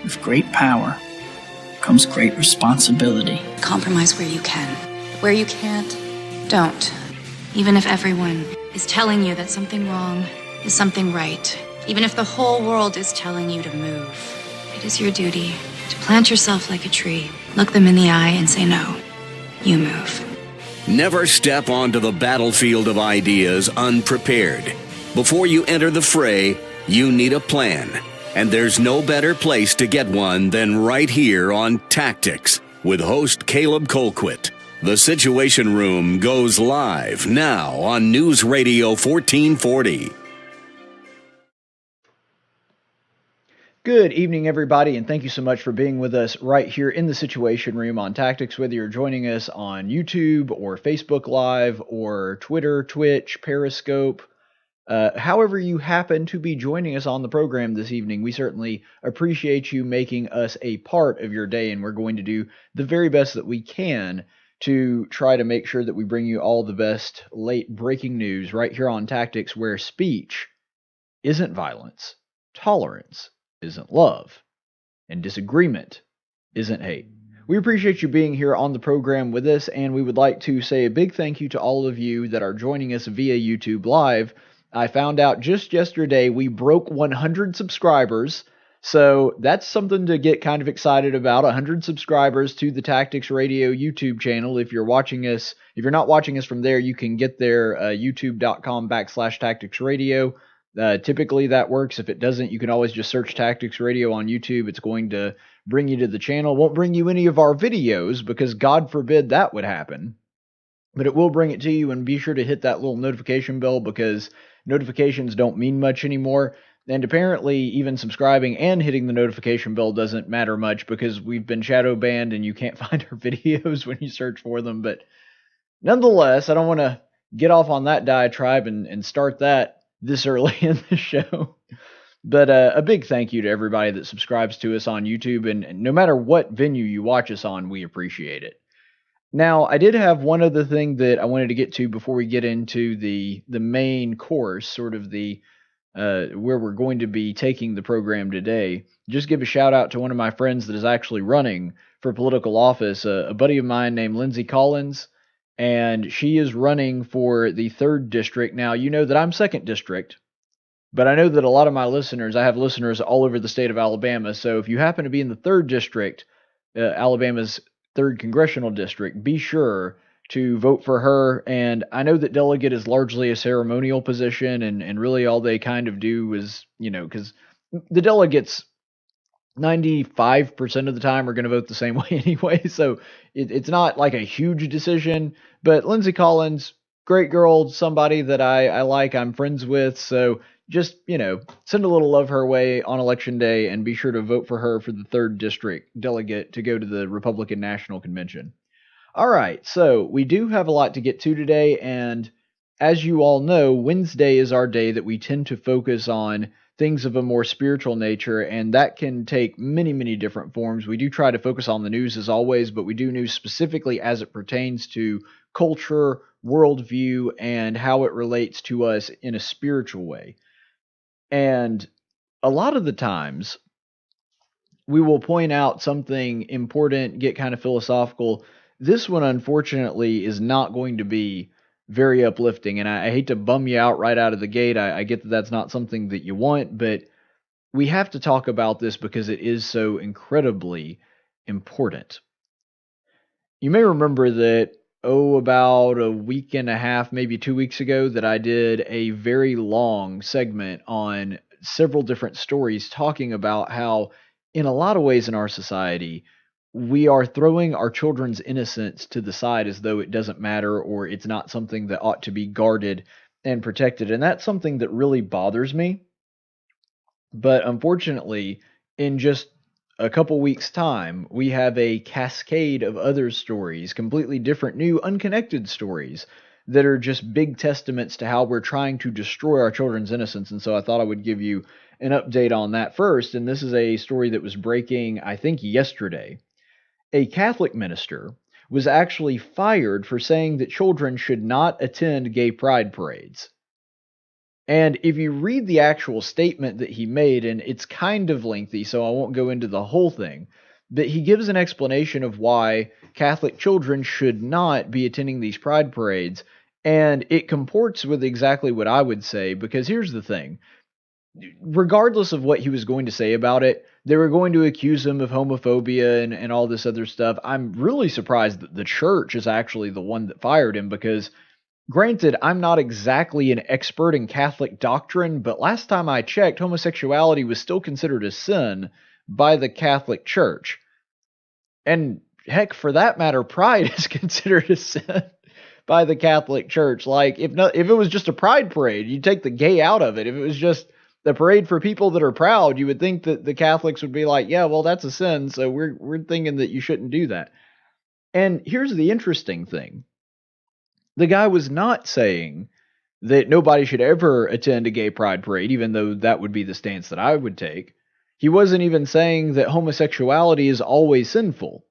With great power comes great responsibility. Compromise where you can. Where you can't, don't. Even if everyone is telling you that something wrong is something right. Even if the whole world is telling you to move. It is your duty to plant yourself like a tree, look them in the eye and say no. You move. Never step onto the battlefield of ideas unprepared. Before you enter the fray, you need a plan. And there's no better place to get one than right here on Tactics with host Caleb Colquitt. The Situation Room goes live now on News Radio 1440. Good evening, everybody, and thank you so much for being with us right here in the Situation Room on Tactics, whether you're joining us on YouTube or Facebook Live or Twitter, Twitch, Periscope. However you happen to be joining us on the program this evening, we certainly appreciate you making us a part of your day, and we're going to do the very best that we can to try to make sure that we bring you all the best late breaking news right here on Tactics, where speech isn't violence, tolerance isn't love, and disagreement isn't hate. We appreciate you being here on the program with us, and we would like to say a big thank you to all of you that are joining us via YouTube Live. I found out just yesterday we broke 100 subscribers, so that's something to get kind of excited about. 100 subscribers to the Tactics Radio YouTube channel. If you're watching us, if you're not watching us from there, you can get there, youtube.com/Tactics Radio. Typically that works. If it doesn't, you can always just search Tactics Radio on YouTube. It's going to bring you to the channel. It won't bring you any of our videos because God forbid that would happen. But it will bring it to you, and be sure to hit that little notification bell because notifications don't mean much anymore. And apparently even subscribing and hitting the notification bell doesn't matter much because we've been shadow banned and you can't find our videos when you search for them. But nonetheless, I don't want to get off on that diatribe and start that this early in the show. But a big thank you to everybody that subscribes to us on YouTube, and no matter what venue you watch us on, we appreciate it. Now, I did have one other thing that I wanted to get to before we get into the main course, sort of the where we're going to be taking the program today. Just give a shout out to one of my friends that is actually running for political office, a buddy of mine named Lindsay Collins, and she is running for the 3rd district. Now, you know that I'm 2nd district, but I know that a lot of my listeners, I have listeners all over the state of Alabama, so if you happen to be in the 3rd district, Alabama's 3rd congressional district, be sure to vote for her. And I know that delegate is largely a ceremonial position, and really all they kind of do is, because the delegates 95% of the time are going to vote the same way anyway, so it's not like a huge decision. But Lindsay Collins, great girl, somebody that I like, I'm friends with, so just, send a little love her way on Election Day, and be sure to vote for her for the 3rd district delegate to go to the Republican National Convention. All right, so we do have a lot to get to today, and as you all know, Wednesday is our day that we tend to focus on things of a more spiritual nature, and that can take many, many different forms. We do try to focus on the news as always, but we do news specifically as it pertains to culture, worldview, and how it relates to us in a spiritual way. And a lot of the times, we will point out something important, get kind of philosophical. This one, unfortunately, is not going to be very uplifting, and I hate to bum you out right out of the gate. I get that that's not something that you want, but we have to talk about this because it is so incredibly important. You may remember that, about a week and a half, maybe 2 weeks ago, that I did a very long segment on several different stories talking about how, in a lot of ways in our society, we are throwing our children's innocence to the side as though it doesn't matter or it's not something that ought to be guarded and protected. And that's something that really bothers me. But unfortunately, in just a couple weeks' time, we have a cascade of other stories, completely different, new, unconnected stories that are just big testaments to how we're trying to destroy our children's innocence. And so I thought I would give you an update on that first. And this is a story that was breaking, I think, yesterday. A Catholic minister was actually fired for saying that children should not attend gay pride parades. And if you read the actual statement that he made, and it's kind of lengthy, so I won't go into the whole thing, but he gives an explanation of why Catholic children should not be attending these pride parades. And it comports with exactly what I would say, because here's the thing. Regardless of what he was going to say about it, they were going to accuse him of homophobia and all this other stuff. I'm really surprised that the church is actually the one that fired him, because granted, I'm not exactly an expert in Catholic doctrine, but last time I checked, homosexuality was still considered a sin by the Catholic Church. And heck, for that matter, pride is considered a sin by the Catholic Church. Like, if it was just a pride parade, you'd take the gay out of it. If it was just the parade for people that are proud, you would think that the Catholics would be like, yeah, well, that's a sin, so we're thinking that you shouldn't do that. And here's the interesting thing. The guy was not saying that nobody should ever attend a gay pride parade, even though that would be the stance that I would take. He wasn't even saying that homosexuality is always sinful.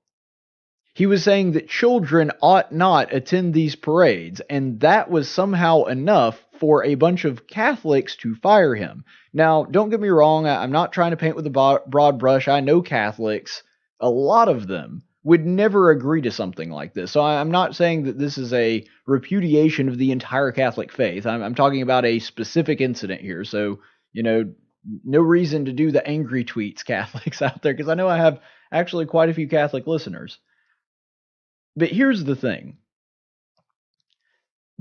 He was saying that children ought not attend these parades, and that was somehow enough for a bunch of Catholics to fire him. Now, don't get me wrong, I'm not trying to paint with a broad brush. I know Catholics, a lot of them, would never agree to something like this. So I'm not saying that this is a repudiation of the entire Catholic faith. I'm talking about a specific incident here. So, no reason to do the angry tweets, Catholics out there, because I know I have actually quite a few Catholic listeners. But here's the thing.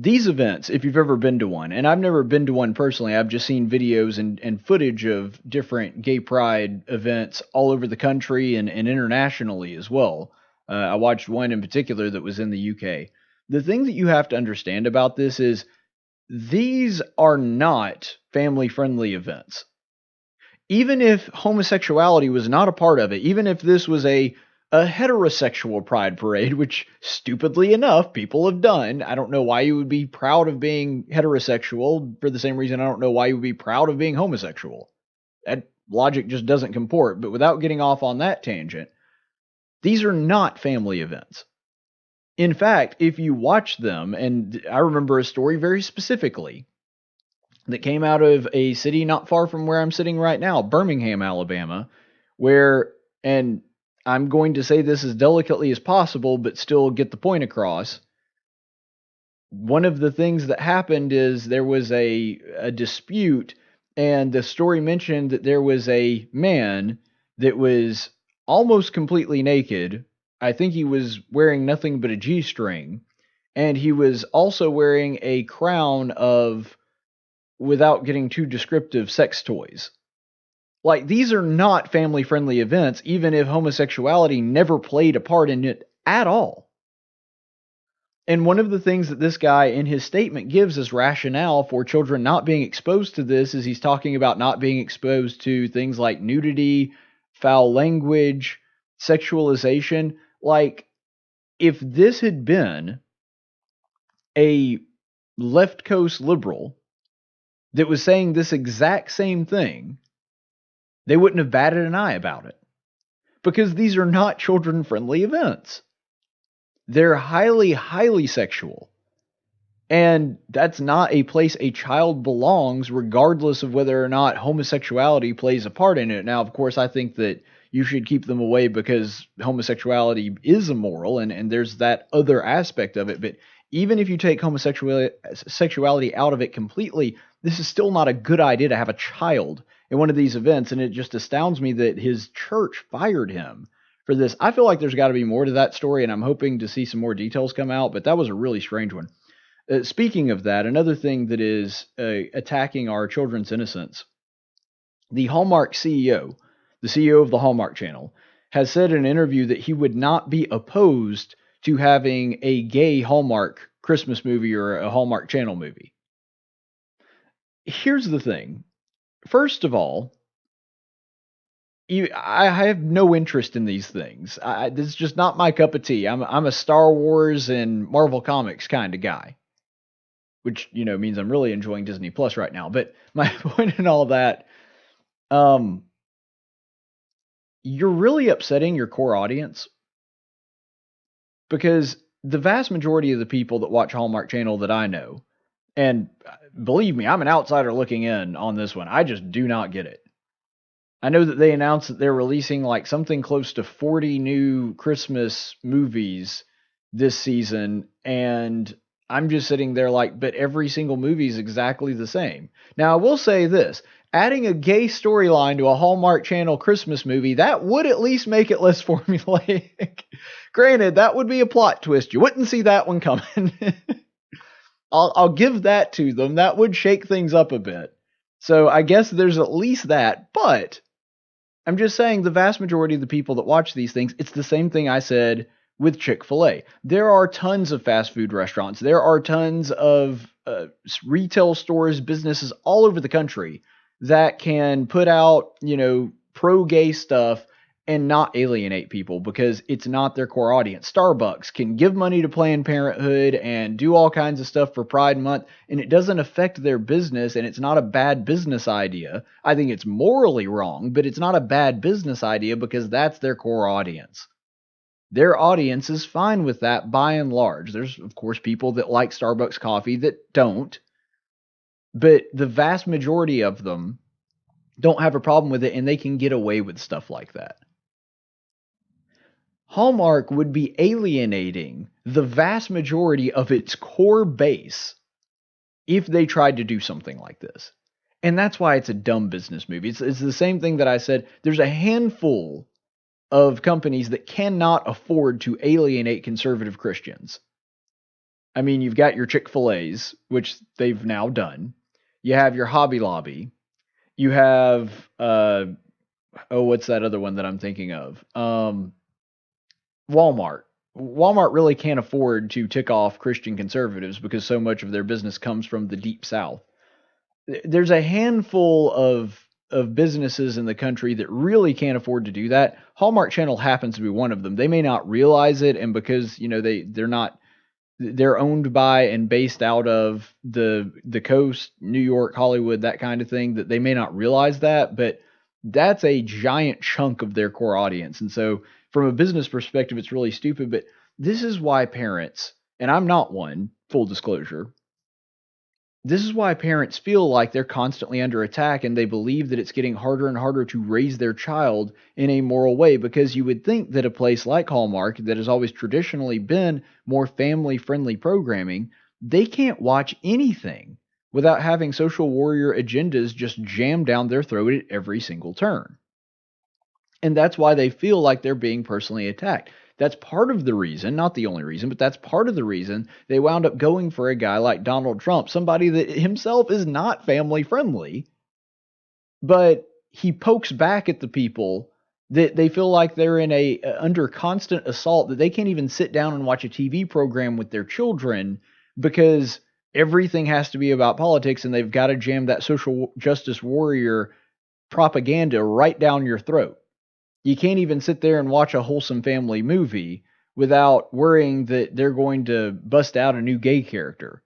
These events, if you've ever been to one, and I've never been to one personally, I've just seen videos and footage of different gay pride events all over the country and internationally as well. I watched one in particular that was in the UK. The thing that you have to understand about this is these are not family-friendly events. Even if homosexuality was not a part of it, even if this was a heterosexual pride parade, which stupidly enough people have done. I don't know why you would be proud of being heterosexual for the same reason I don't know why you would be proud of being homosexual. That logic just doesn't comport. But without getting off on that tangent, these are not family events. In fact, if you watch them, and I remember a story very specifically that came out of a city not far from where I'm sitting right now, Birmingham, Alabama, where, and I'm going to say this as delicately as possible, but still get the point across. One of the things that happened is there was a dispute, and the story mentioned that there was a man that was almost completely naked. I think he was wearing nothing but a G-string, and he was also wearing a crown of, without getting too descriptive, sex toys. Like, these are not family-friendly events, even if homosexuality never played a part in it at all. And one of the things that this guy in his statement gives as rationale for children not being exposed to this is he's talking about not being exposed to things like nudity, foul language, sexualization. Like, if this had been a left coast liberal that was saying this exact same thing, they wouldn't have batted an eye about it, because these are not children-friendly events. They're highly, highly sexual. And that's not a place a child belongs, regardless of whether or not homosexuality plays a part in it. Now, of course, I think that you should keep them away because homosexuality is immoral, and there's that other aspect of it. But even if you take homosexuality out of it completely, this is still not a good idea to have a child in one of these events, and it just astounds me that his church fired him for this. I feel like there's got to be more to that story, and I'm hoping to see some more details come out, but that was a really strange one. Speaking of that, another thing that is attacking our children's innocence, the Hallmark CEO, the CEO of the Hallmark channel, has said in an interview that he would not be opposed to having a gay Hallmark Christmas movie or a Hallmark channel movie. Here's the thing. First of all, I have no interest in these things. This is just not my cup of tea. I'm a Star Wars and Marvel Comics kind of guy, which, means I'm really enjoying Disney Plus right now. But my point in all that, you're really upsetting your core audience, because the vast majority of the people that watch Hallmark Channel that I know, And believe me, I'm an outsider looking in on this one. I just do not get it. I know that they announced that they're releasing like something close to 40 new Christmas movies this season, and I'm just sitting there like, but every single movie is exactly the same. Now, I will say this, adding a gay storyline to a Hallmark Channel Christmas movie, that would at least make it less formulaic. Granted, that would be a plot twist. You wouldn't see that one coming. I'll give that to them. That would shake things up a bit. So I guess there's at least that, but I'm just saying the vast majority of the people that watch these things, it's the same thing I said with Chick-fil-A. There are tons of fast food restaurants. There are tons of retail stores, businesses all over the country that can put out, pro-gay stuff and not alienate people because it's not their core audience. Starbucks can give money to Planned Parenthood and do all kinds of stuff for Pride Month, and it doesn't affect their business, and it's not a bad business idea. I think it's morally wrong, but it's not a bad business idea because that's their core audience. Their audience is fine with that by and large. There's, of course, people that like Starbucks coffee that don't, but the vast majority of them don't have a problem with it, and they can get away with stuff like that. Hallmark would be alienating the vast majority of its core base if they tried to do something like this. And that's why it's a dumb business movie. It's the same thing that I said. There's a handful of companies that cannot afford to alienate conservative Christians. I mean, you've got your Chick-fil-A's, which they've now done. You have your Hobby Lobby. You have, what's that other one that I'm thinking of? Walmart. Walmart really can't afford to tick off Christian conservatives because so much of their business comes from the deep south. There's a handful of businesses in the country that really can't afford to do that. Hallmark Channel happens to be one of them. They may not realize it, and because they're owned by and based out of the coast, New York, Hollywood, that kind of thing, that they may not realize that, but that's a giant chunk of their core audience. And so from a business perspective, it's really stupid, but this is why parents, and I'm not one, full disclosure, this is why parents feel like they're constantly under attack and they believe that it's getting harder and harder to raise their child in a moral way, because you would think that a place like Hallmark, that has always traditionally been more family-friendly programming, they can't watch anything without having social warrior agendas just jammed down their throat at every single turn. And that's why they feel like they're being personally attacked. That's part of the reason, not the only reason, but that's part of the reason they wound up going for a guy like Donald Trump, somebody that himself is not family friendly, but he pokes back at the people that they feel like they're in under constant assault, that they can't even sit down and watch a TV program with their children because everything has to be about politics and they've got to jam that social justice warrior propaganda right down your throat. You can't even sit there and watch a wholesome family movie without worrying that they're going to bust out a new gay character.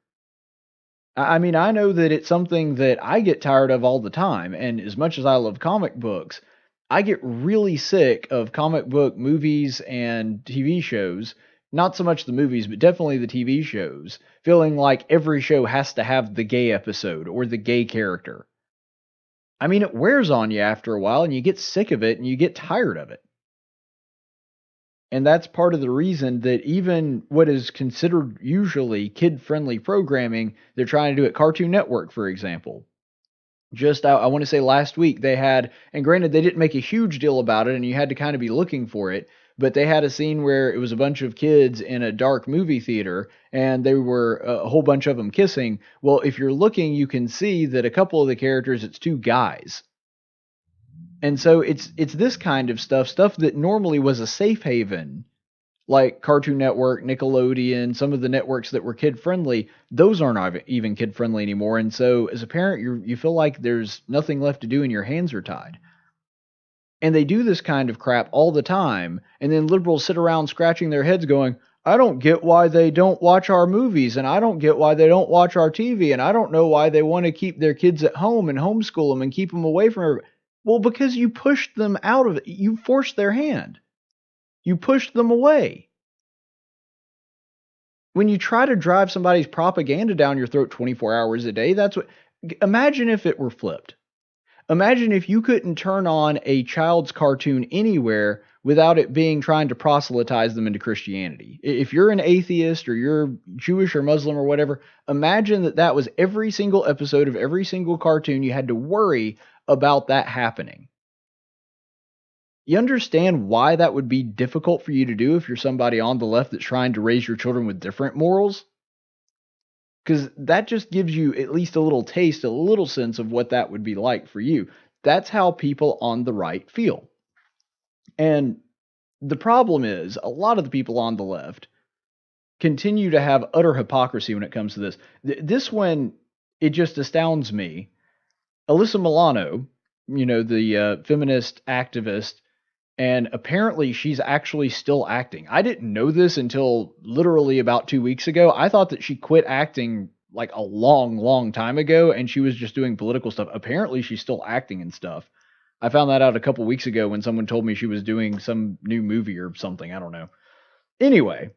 I mean, I know that it's something that I get tired of all the time, and as much as I love comic books, I get really sick of comic book movies and TV shows, not so much the movies, but definitely the TV shows, feeling like every show has to have the gay episode or the gay character. I mean, it wears on you after a while and you get sick of it and you get tired of it. And that's part of the reason that even what is considered usually kid-friendly programming, they're trying to do at Cartoon Network, for example. Just, I want to say last week they had, and granted they didn't make a huge deal about it and you had to kind of be looking for it, but they had a scene where it was a bunch of kids in a dark movie theater and they were a whole bunch of them kissing. Well, if you're looking, you can see that a couple of the characters, it's two guys. And so it's this kind of stuff that normally was a safe haven, like Cartoon Network, Nickelodeon, some of the networks that were kid-friendly, those aren't even kid-friendly anymore. And so as a parent, you feel like there's nothing left to do and your hands are tied. And they do this kind of crap all the time, and then liberals sit around scratching their heads going, I don't get why they don't watch our movies, and I don't get why they don't watch our TV, and I don't know why they want to keep their kids at home and homeschool them and keep them away from everybody. Well, because you pushed them out of it. You forced their hand. You pushed them away. when you try to drive somebody's propaganda down your throat 24 hours a day, imagine if it were flipped. Imagine if you couldn't turn on a child's cartoon anywhere without it being trying to proselytize them into Christianity. If you're an atheist or you're Jewish or Muslim or whatever, imagine that was every single episode of every single cartoon. You had to worry about that happening. You understand why that would be difficult for you to do if you're somebody on the left that's trying to raise your children with different morals? Because that just gives you at least a little taste, a little sense of what that would be like for you. That's how people on the right feel. And the problem is, a lot of the people on the left continue to have utter hypocrisy when it comes to this. This one, it just astounds me. Alyssa Milano, the feminist activist, and apparently she's actually still acting. I didn't know this until literally about 2 weeks ago. I thought that she quit acting like a long, long time ago and she was just doing political stuff. Apparently she's still acting and stuff. I found that out a couple weeks ago when someone told me she was doing some new movie or something. I don't know. Anyway,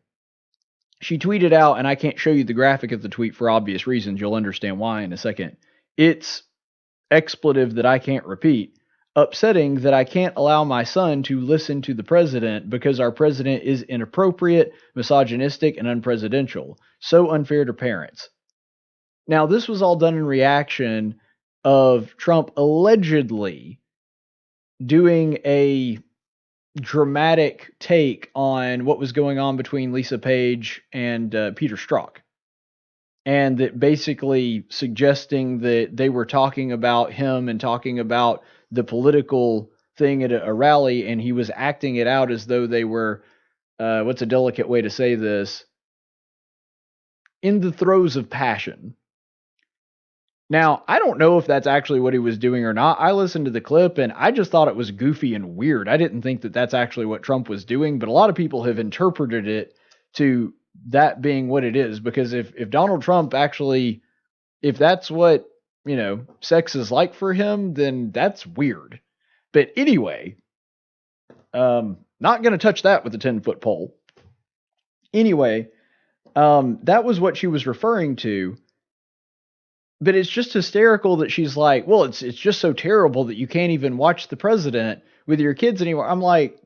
she tweeted out, and I can't show you the graphic of the tweet for obvious reasons. You'll understand why in a second. It's expletive that I can't repeat. Upsetting that I can't allow my son to listen to the president because our president is inappropriate, misogynistic, and unpresidential. So unfair to parents. Now, this was all done in reaction of Trump allegedly doing a dramatic take on what was going on between Lisa Page and Peter Strzok. And that basically suggesting that they were talking about him and talking about the political thing at a rally, and he was acting it out as though they were, what's a delicate way to say this, in the throes of passion. Now, I don't know if that's actually what he was doing or not. I listened to the clip, and I just thought it was goofy and weird. I didn't think that that's actually what Trump was doing, but a lot of people have interpreted it to that being what it is, because if Donald Trump actually, if that's what, sex is like for him, then that's weird. But anyway, not going to touch that with a 10-foot pole. Anyway, that was what she was referring to. But it's just hysterical that she's like, well, it's just so terrible that you can't even watch the president with your kids anymore. I'm like,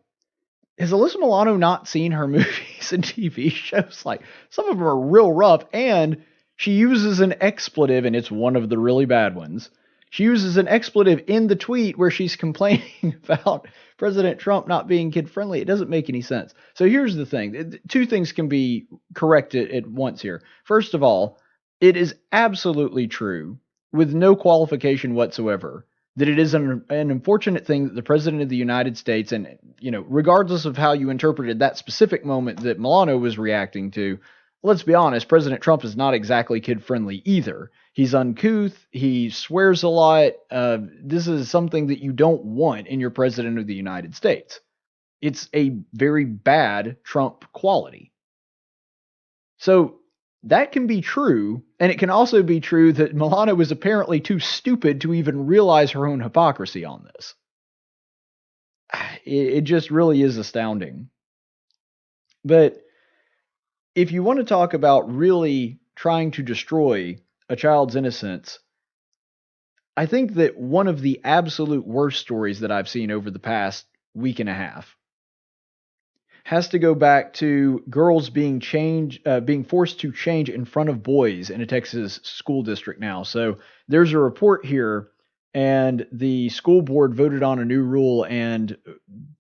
has Alyssa Milano not seen her movies and TV shows? Like, some of them are real rough, and she uses an expletive, and it's one of the really bad ones. She uses an expletive in the tweet where she's complaining about President Trump not being kid-friendly. It doesn't make any sense. So here's the thing. Two things can be corrected at once here. First of all, it is absolutely true, with no qualification whatsoever, that it is an unfortunate thing that the President of the United States, and, regardless of how you interpreted that specific moment that Milano was reacting to, let's be honest, President Trump is not exactly kid-friendly either. He's uncouth. He swears a lot. This is something that you don't want in your President of the United States. It's a very bad Trump quality. So that can be true, and it can also be true that Milano was apparently too stupid to even realize her own hypocrisy on this. It just really is astounding. But if you want to talk about really trying to destroy a child's innocence, I think that one of the absolute worst stories that I've seen over the past week and a half has to go back to girls being forced to change in front of boys in a Texas school district now. So there's a report here, and the school board voted on a new rule. And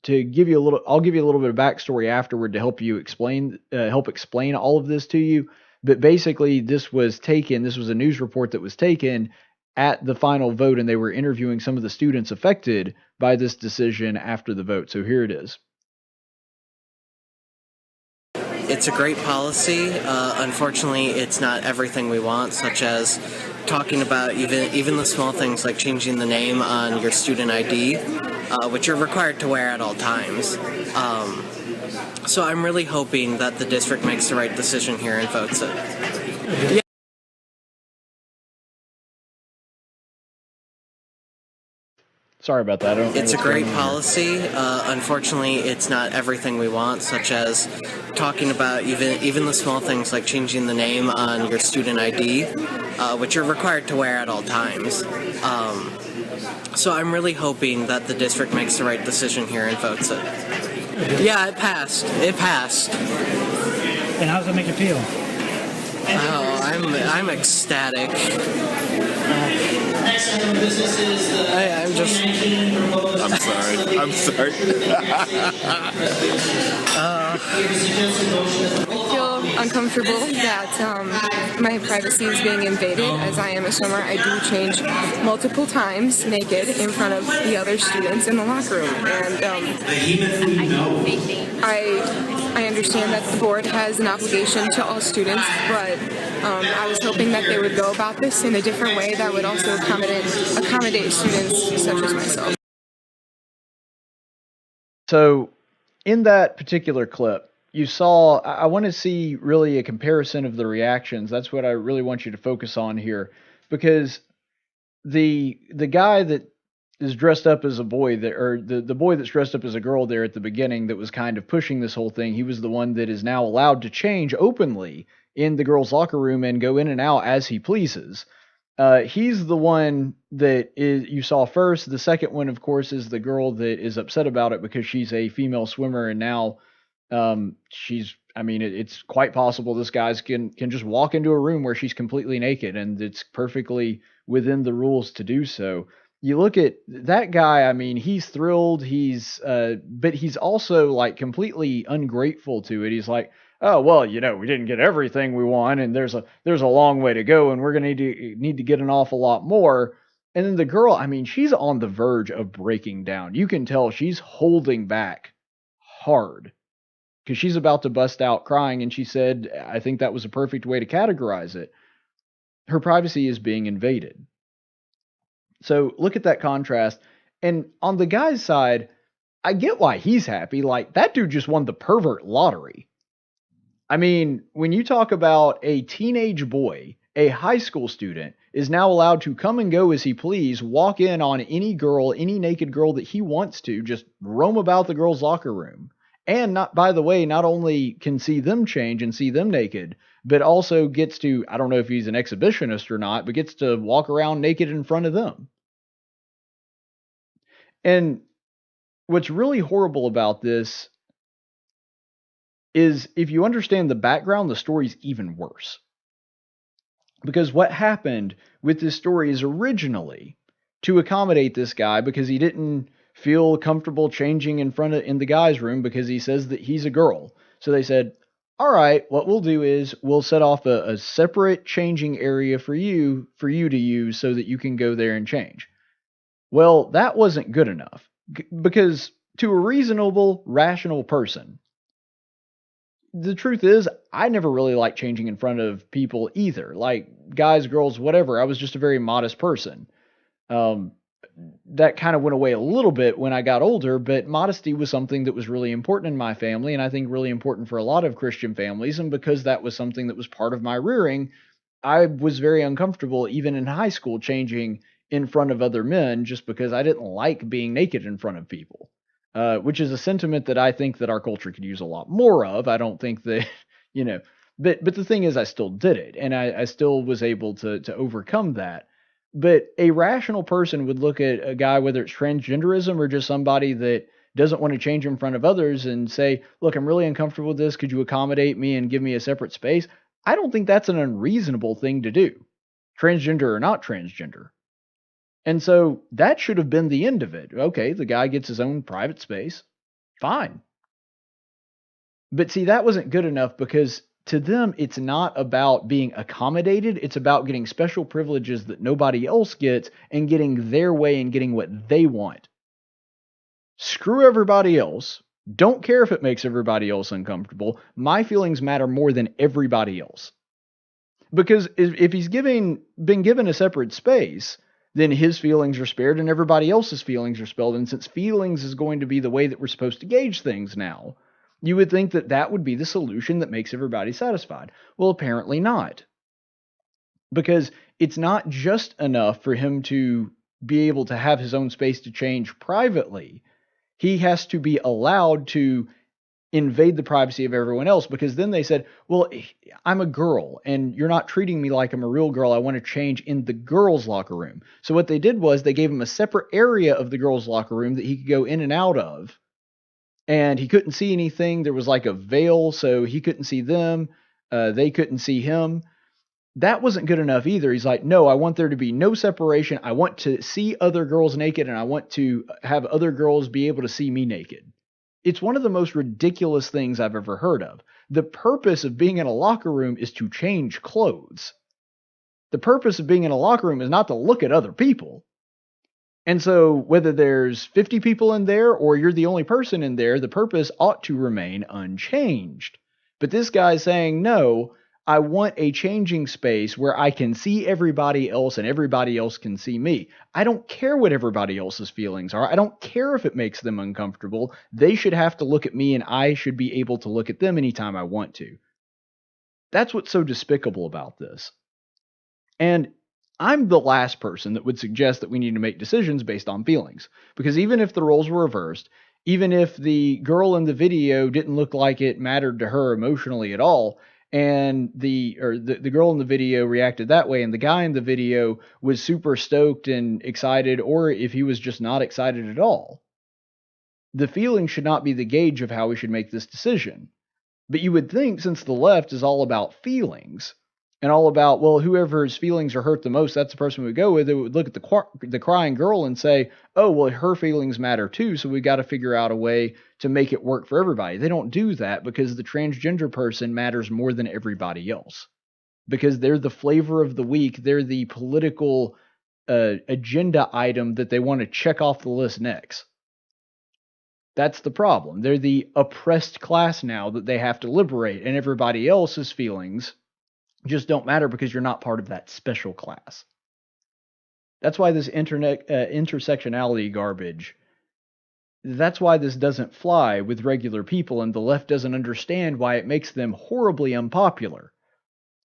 to give you I'll give you a little bit of backstory afterward to help explain all of this to you. But basically, this was a news report that was taken at the final vote, and they were interviewing some of the students affected by this decision after the vote. So here it is. It's a great policy. Unfortunately, it's not everything we want, such as talking about even the small things like changing the name on your student ID, which you're required to wear at all times. So I'm really hoping that the district makes the right decision here and votes it. Yeah. Sorry about that. I don't know It's a what's going great on here. policy. Unfortunately, it's not everything we want, such as talking about even the small things like changing the name on your student ID, which you're required to wear at all times. So I'm really hoping that the district makes the right decision here and votes it. Yeah, it passed. It passed. And how does that make you feel? Oh, I'm ecstatic. I'm just. I'm sorry. I feel uncomfortable that my privacy is being invaded. As I am a swimmer, I do change multiple times naked in front of the other students in the locker room. And I understand that the board has an obligation to all students, but I was hoping that they would go about this in a different way that would also accommodate students such as myself. So, in that particular clip, you saw, I want to see really a comparison of the reactions. That's what I really want you to focus on here, because the guy that is dressed up as a boy there, or the boy that's dressed up as a girl there at the beginning that was kind of pushing this whole thing, he was the one that is now allowed to change openly in the girls' locker room and go in and out as he pleases. He's the one that you saw first. The second one, of course, is the girl that is upset about it because she's a female swimmer, and now it's quite possible this guy's can just walk into a room where she's completely naked, and it's perfectly within the rules to do so. You look at that guy, I mean, he's thrilled, but he's also like completely ungrateful to it. He's like, oh, well, we didn't get everything we want, and there's a long way to go, and we're going to need to get an awful lot more. And then the girl, I mean, she's on the verge of breaking down. You can tell she's holding back hard because she's about to bust out crying, and she said, I think that was a perfect way to categorize it. Her privacy is being invaded. So look at that contrast. And on the guy's side, I get why he's happy. Like, that dude just won the pervert lottery. I mean, when you talk about a teenage boy, a high school student is now allowed to come and go as he please, walk in on any girl, any naked girl that he wants to, just roam about the girls' locker room. And not only can see them change and see them naked, but also gets to, I don't know if he's an exhibitionist or not, but gets to walk around naked in front of them. And what's really horrible about this is if you understand the background, the story's even worse. Because what happened with this story is originally to accommodate this guy because he didn't feel comfortable changing in the guy's room because he says that he's a girl. So they said, all right, what we'll do is we'll set off a separate changing area for you to use so that you can go there and change. Well, that wasn't good enough because to a reasonable, rational person, the truth is, I never really liked changing in front of people either. Like guys, girls, whatever. I was just a very modest person. That kind of went away a little bit when I got older, but modesty was something that was really important in my family, and I think really important for a lot of Christian families. And because that was something that was part of my rearing, I was very uncomfortable, even in high school, changing in front of other men just because I didn't like being naked in front of people. Which is a sentiment that I think that our culture could use a lot more of. I don't think that, but the thing is, I still did it, and I still was able to overcome that. But a rational person would look at a guy, whether it's transgenderism or just somebody that doesn't want to change in front of others, and say, look, I'm really uncomfortable with this. Could you accommodate me and give me a separate space? I don't think that's an unreasonable thing to do, transgender or not transgender. And so that should have been the end of it. Okay, the guy gets his own private space. Fine. But see, that wasn't good enough because to them, it's not about being accommodated. It's about getting special privileges that nobody else gets and getting their way and getting what they want. Screw everybody else. Don't care if it makes everybody else uncomfortable. My feelings matter more than everybody else. Because if he's been given a separate space, then his feelings are spared and everybody else's feelings are spared. And since feelings is going to be the way that we're supposed to gauge things now, you would think that that would be the solution that makes everybody satisfied. Well, apparently not. Because it's not just enough for him to be able to have his own space to change privately, he has to be allowed to invade the privacy of everyone else, because then they said, well, I'm a girl and you're not treating me like I'm a real girl. I want to change in the girls' locker room. So what they did was they gave him a separate area of the girls' locker room that he could go in and out of, and he couldn't see anything. There was like a veil, so he couldn't see them. They couldn't see him. That wasn't good enough either. He's like, no, I want there to be no separation. I want to see other girls naked, and I want to have other girls be able to see me naked. It's one of the most ridiculous things I've ever heard of. The purpose of being in a locker room is to change clothes. The purpose of being in a locker room is not to look at other people. And so whether there's 50 people in there or you're the only person in there, the purpose ought to remain unchanged. But this guy's saying, no, I want a changing space where I can see everybody else and everybody else can see me. I don't care what everybody else's feelings are. I don't care if it makes them uncomfortable. They should have to look at me and I should be able to look at them anytime I want to. That's what's so despicable about this. And I'm the last person that would suggest that we need to make decisions based on feelings. Because even if the roles were reversed, even if the girl in the video didn't look like it mattered to her emotionally at all, and the girl in the video reacted that way, and the guy in the video was super stoked and excited, or if he was just not excited at all, the feeling should not be the gauge of how we should make this decision. But you would think, since the left is all about feelings, and all about, well, whoever's feelings are hurt the most, that's the person we go with, it would look at the crying girl and say, oh, well, her feelings matter too, so we got to figure out a way to make it work for everybody. They don't do that because the transgender person matters more than everybody else. Because they're the flavor of the week. They're the political agenda item that they want to check off the list next. That's the problem. They're the oppressed class now that they have to liberate, and everybody else's feelings just don't matter because you're not part of that special class. That's why this intersectionality garbage, that's why this doesn't fly with regular people, and the left doesn't understand why it makes them horribly unpopular.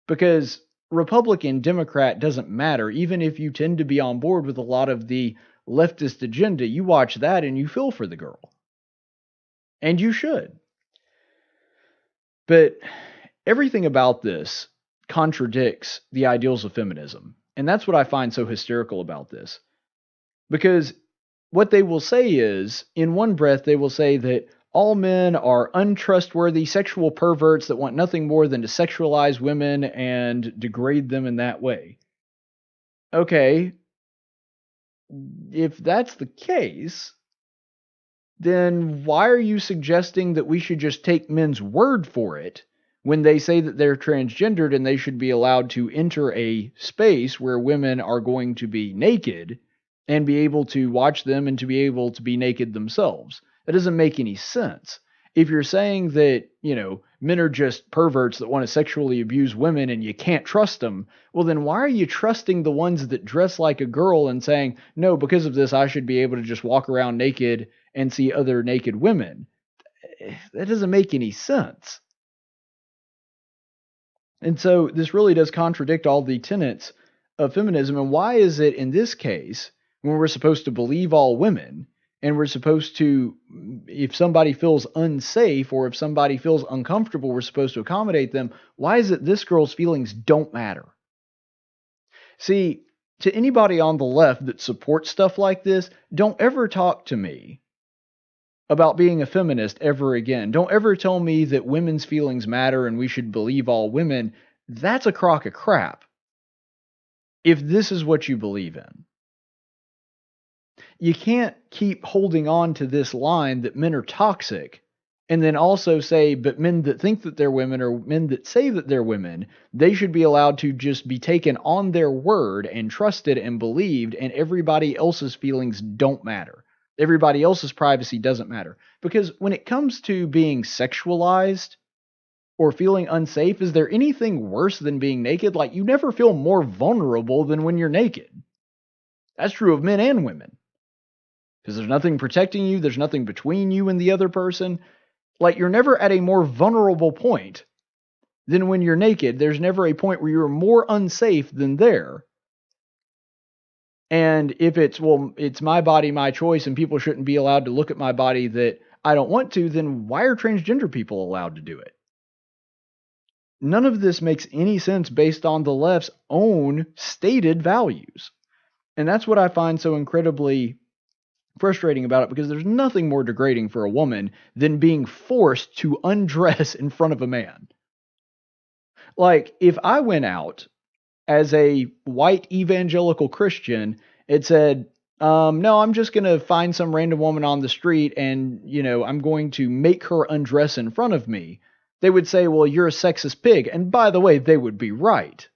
Because Republican, Democrat doesn't matter. Even if you tend to be on board with a lot of the leftist agenda, you watch that and you feel for the girl. And you should. But everything about this contradicts the ideals of feminism. And that's what I find so hysterical about this. Because what they will say is, in one breath, they will say that all men are untrustworthy sexual perverts that want nothing more than to sexualize women and degrade them in that way. Okay, if that's the case, then why are you suggesting that we should just take men's word for it when they say that they're transgendered and they should be allowed to enter a space where women are going to be naked and be able to watch them and to be able to be naked themselves? That doesn't make any sense. If you're saying that, men are just perverts that want to sexually abuse women and you can't trust them, well, then why are you trusting the ones that dress like a girl and saying, no, because of this, I should be able to just walk around naked and see other naked women? That doesn't make any sense. And so this really does contradict all the tenets of feminism. And why is it in this case, when we're supposed to believe all women, and we're supposed to, if somebody feels unsafe or if somebody feels uncomfortable, we're supposed to accommodate them, why is it this girl's feelings don't matter? See, to anybody on the left that supports stuff like this, don't ever talk to me about being a feminist ever again. Don't ever tell me that women's feelings matter and we should believe all women. That's a crock of crap, if this is what you believe in. You can't keep holding on to this line that men are toxic and then also say, but men that think that they're women or men that say that they're women, they should be allowed to just be taken on their word and trusted and believed, and everybody else's feelings don't matter. Everybody else's privacy doesn't matter. Because when it comes to being sexualized or feeling unsafe, is there anything worse than being naked? Like, you never feel more vulnerable than when you're naked. That's true of men and women. Because there's nothing protecting you. There's nothing between you and the other person. Like, you're never at a more vulnerable point than when you're naked. There's never a point where you're more unsafe than there. And if it's, well, it's my body, my choice, and people shouldn't be allowed to look at my body that I don't want to, then why are transgender people allowed to do it? None of this makes any sense based on the left's own stated values. And that's what I find so incredibly frustrating about it, because there's nothing more degrading for a woman than being forced to undress in front of a man. Like, if I went out as a white evangelical Christian, it said, no, I'm just going to find some random woman on the street and, I'm going to make her undress in front of me. They would say, well, you're a sexist pig. And by the way, they would be right.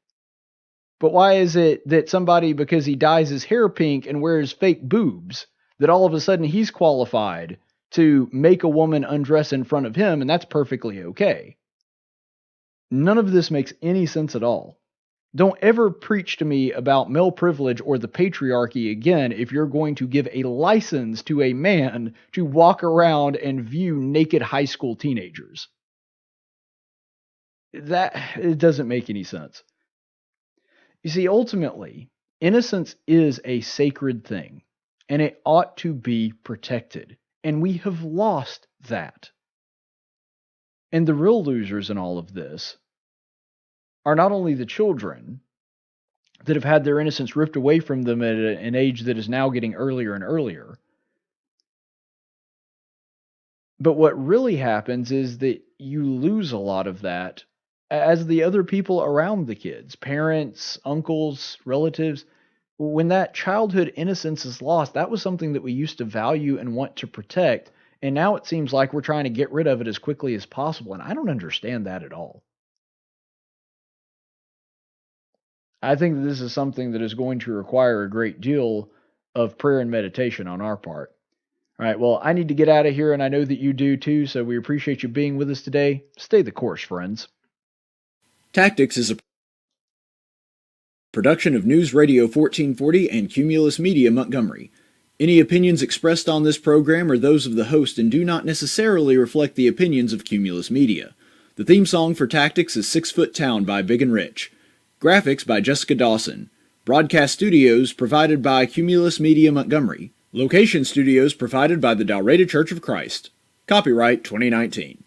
But why is it that somebody, because he dyes his hair pink and wears fake boobs, that all of a sudden he's qualified to make a woman undress in front of him, and that's perfectly okay? None of this makes any sense at all. Don't ever preach to me about male privilege or the patriarchy again if you're going to give a license to a man to walk around and view naked high school teenagers. It doesn't make any sense. You see, ultimately, innocence is a sacred thing, and it ought to be protected. And we have lost that. And the real losers in all of this are not only the children that have had their innocence ripped away from them at an age that is now getting earlier and earlier, but what really happens is that you lose a lot of that as the other people around the kids, parents, uncles, relatives. When that childhood innocence is lost, that was something that we used to value and want to protect, and now it seems like we're trying to get rid of it as quickly as possible, and I don't understand that at all. I think that this is something that is going to require a great deal of prayer and meditation on our part. All right, well, I need to get out of here, and I know that you do too, so we appreciate you being with us today. Stay the course, friends. Tactics is a production of News Radio 1440 and Cumulus Media Montgomery. Any opinions expressed on this program are those of the host and do not necessarily reflect the opinions of Cumulus Media. The theme song for Tactics is 6 Foot Town by Big and Rich. Graphics by Jessica Dawson. Broadcast studios provided by Cumulus Media Montgomery. Location studios provided by the Dalrata Church of Christ. Copyright 2019.